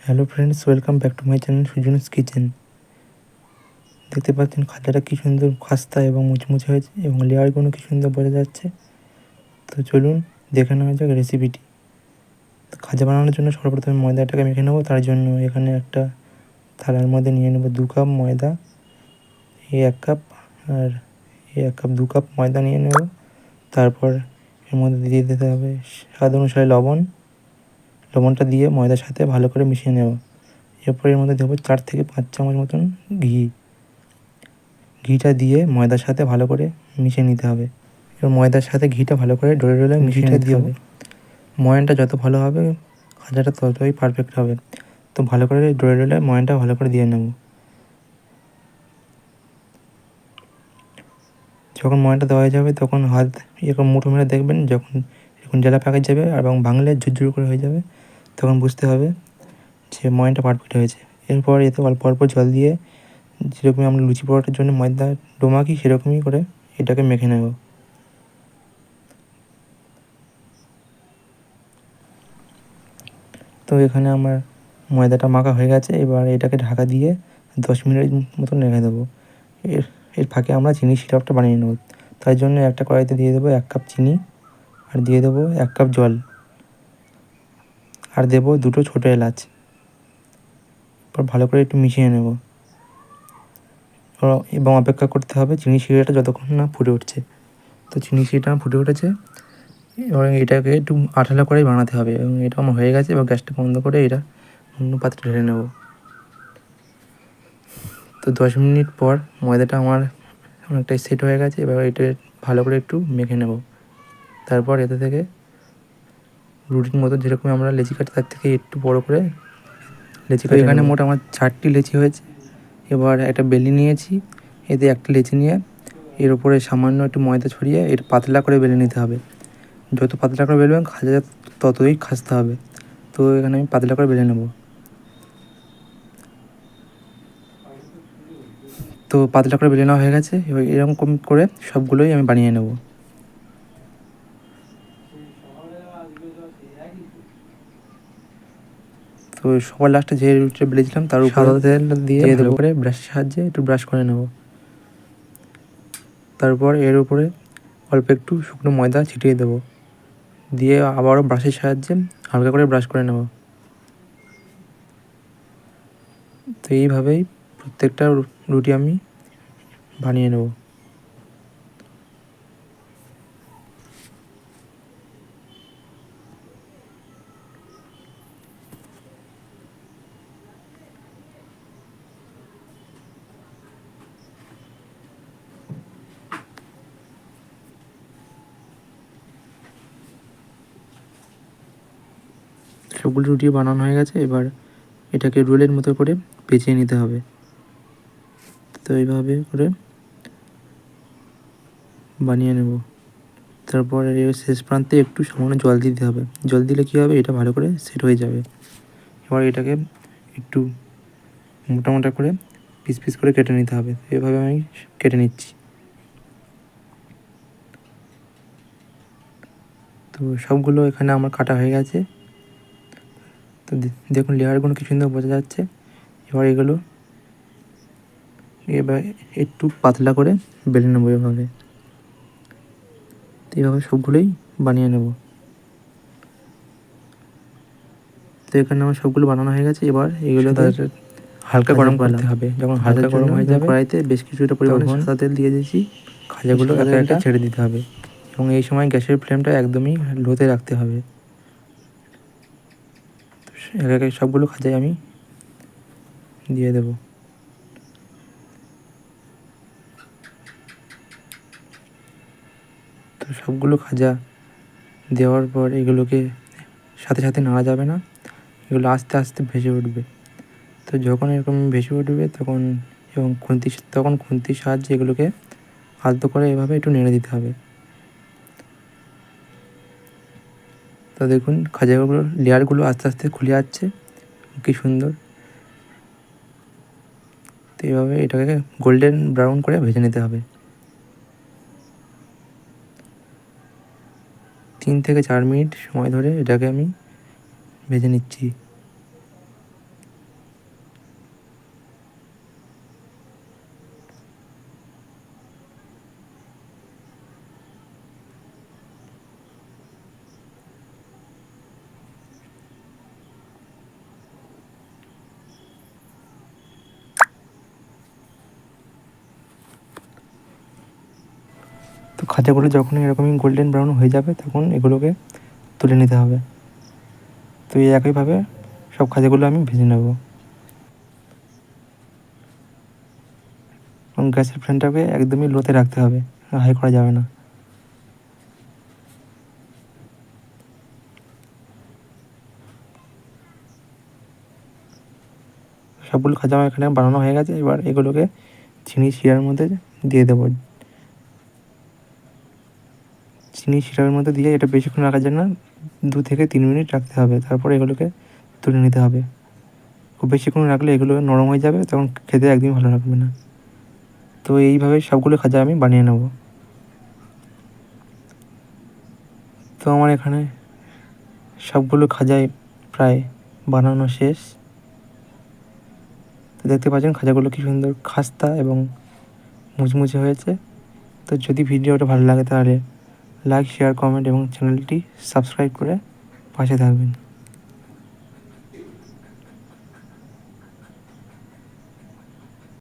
Hello friends, welcome back to my channel Sujan's kitchen. দেখতে পাচ্ছেন খাজাটা কি সুন্দর খাস্তা এবং মুচমুচে হয়েছে এবং লেয়ারগুলো কি সুন্দর বোঝা যাচ্ছে। তো চলুন দেখে নেওয়া যাক রেসিপিটি। খাজা বানানোর জন্য সর্বপ্রথমে ময়দাটাকে মেখে নেবো। তার জন্য এখানে একটা থালার মধ্যে নিয়ে নেবো 2 কাপ ময়দা, এই 1 কাপ আর এই 1 কাপ 2 কাপ ময়দা নিয়ে নেব। তারপর এর মধ্যে দিয়ে দিতে হবে স্বাদ অনুসারে লবণটা দিয়ে ময়দার সাথে ভালো করে মিশিয়ে নেব। এরপর এর মধ্যে দেবো 4 থেকে 5 চামচ মতন ঘিটা দিয়ে ময়দার সাথে ভালো করে মিশিয়ে নিতে হবে। এবার ময়দার সাথে ঘিটা ভালো করে ডলে ডলে মিশিয়ে নিতে হবে। ময়ানটা যত ভালো হবে খাজাটা ততই পারফেক্ট হবে। তো ভালো করে ডলে ডলে ময়ানটা ভালো করে দিয়ে নেব। যখন ময়ানটা দেওয়া হয়ে যাবে তখন হাত এরকম মুঠো মেরে দেখবেন, যখন এরকম জেলা পাকে যাবে এবং ভাঙলে ঝুরঝুর করে হয়ে যাবে, তখন বুঝতে হবে যে ময়ানটা পারফেক্ট হয়েছে। এরপর এতে অল্প অল্প জল দিয়ে যেরকম আমরা লুচি পরোটার জন্য ময়দা ডো মাখি সেরকমই করে এটাকে মেখে নেব। তো এখানে আমার ময়দাটা মাখা হয়ে গেছে। এবার এটাকে ঢাকা দিয়ে 10 মিনিট মতন রেখে দেবো। এর এর ফাঁকে আমরা চিনি সিরাপটা বানিয়ে নেব। তার জন্য একটা কড়াইতে দিয়ে দেবো 1 কাপ চিনি, আর দিয়ে দেবো 1 কাপ জল, আর দেবো 2টো ছোটো এলাচ। এরপর ভালো করে একটু মিশিয়ে নেব এবং অপেক্ষা করতে হবে চিনি শিরাটা যতক্ষণ না ফুটে উঠছে। তো চিনি শিরাটা ফুটে উঠেছে, এবার এটাকে একটু আঠালো করেই বানাতে হবে এবং এটা আমার হয়ে গেছে। এবার গ্যাসটা বন্ধ করে এটা অন্য পাত্রে ঢেলে নেব। তো 10 মিনিট পর ময়দাটা আমার অনেকটাই সেট হয়ে গেছে। এবার এটা ভালো করে একটু মেখে নেব। তারপর এতে থেকে রুটির মতো যেরকম আমরা লেচি কাটি তার থেকে একটু বড় করে লেচি কাটি। এখানে মোট আমার 4টি লেচি হয়েছে। এবার একটা বেলি নিয়েছি, এতে একটা লেচি নিয়ে এর উপরে সামান্য একটু ময়দা ছড়িয়ে এটা পাতলা করে বেলে নিতে হবে। যত পাতলা করে বেলবেন খাজা ততই খাস্তা হবে। তো এখানে আমি পাতলা করে বেলে নেব। তো পাতলা করে বেলে নেওয়া হয়ে গেছে। এবার এরকম করে সবগুলোই আমি বানিয়ে নেব। তো সবার লাস্টে যে রুটিটা বেলেছিলাম তার উপরে সাদা তেল দিয়ে ভালো করে ব্রাশের সাহায্যে একটু ব্রাশ করে নেব। তারপর এর উপরে অল্প একটু শুকনো ময়দা ছিটিয়ে দেবো, দিয়ে আবারও ব্রাশের সাহায্যে হালকা করে ব্রাশ করে নেব। তো এইভাবেই প্রত্যেকটা রুটি আমি বানিয়ে নেব। সবগুলো রুটি বানানো হয়ে গেছে। এবার এটাকে রোলের মতো করে পেঁচিয়ে নিতে হবে। তো এইভাবে করে বানিয়ে নেব। তারপর এর শেষ প্রান্তে একটু সামান্য জল দিতে হবে। জল দিলে কী হবে, এটা ভালো করে সেট হয়ে যাবে। এবার এটাকে একটু মোটা মোটা করে পিস পিস করে কেটে নিতে হবে। এভাবে আমি কেটে নিচ্ছি। তো সবগুলো এখানে আমার কাটা হয়ে গেছে। তো দেখুন লেয়ারগুলো কি সুন্দর বোঝা যাচ্ছে। এবার একটু পাতলা করে বেলে নেবো এভাবে। তো এইভাবে সবগুলোই বানিয়ে নেব। তো এখানে আমার সবগুলো বানানো হয়ে গেছে। এবার এগুলো হালকা গরম করতে হবে। যখন হালকা গরম হয়ে যাবে কড়াইতে বেশ কিছুটা পরিমাণে সাদা তেল দিয়ে দিয়েছি। খাজাগুলো একা একা ছেড়ে দিতে হবে এবং এই সময় গ্যাসের ফ্লেমটা একদমই লোতে রাখতে হবে। এক একে সবগুলো খাজাই আমি দিয়ে দেব। তো সবগুলো খাজা দেওয়ার পর এগুলোকে সাথে সাথে নাড়া যাবে না, এগুলো আস্তে আস্তে ভেসে উঠবে। তো যখন এরকম ভেসে উঠবে তখন খুন্তির সাহায্যে এগুলোকে আলতো করে এভাবে একটু নেড়ে দিতে হবে। তো দেখুন খাজাগুলো লেয়ারগুলো আস্তে আস্তে খুলে যাচ্ছে, কী সুন্দর। তো এইভাবে এটাকে গোল্ডেন ব্রাউন করে ভেজে নিতে হবে। 3 থেকে 4 মিনিট সময় ধরে এটাকে আমি ভেজে নিচ্ছি। খাজাগুলো যখন এরকমই গোল্ডেন ব্রাউন হয়ে যাবে তখন এগুলোকে তুলে নিতে হবে। তো এই একইভাবে সব খাজাগুলো আমি ভেজে নেব। এবং গ্যাসের ফ্লেমটাকে একদমই লোতে রাখতে হবে, হাই করা যাবে না। সবগুলো খাজা আমার এখানে বানানো হয়ে গেছে। এবার এগুলোকে চিনি শিরার মধ্যে দিয়ে দেবো। চিনি শিরার মধ্যে দিয়ে এটা বেশিক্ষণ রাখার জন্য 2 থেকে 3 মিনিট রাখতে হবে। তারপর এগুলোকে তুলে নিতে হবে। খুব বেশিক্ষণ রাখলে এগুলো নরম হয়ে যাবে, তখন খেতে একদমই ভালো লাগবে না। তো এইভাবে সবগুলো খাজা আমি বানিয়ে নেব। তো আমার এখানে সবগুলো খাজাই প্রায় বানানো শেষ। তো দেখতে পাচ্ছেন খাজাগুলো কি সুন্দর খাস্তা এবং মুচমুচে হয়েছে। তো যদি ভিডিওটা ভালো লাগে তাহলে লাইক, শেয়ার, কমেন্ট এবং চ্যানেলটি সাবস্ক্রাইব করে পাশে থাকবেন।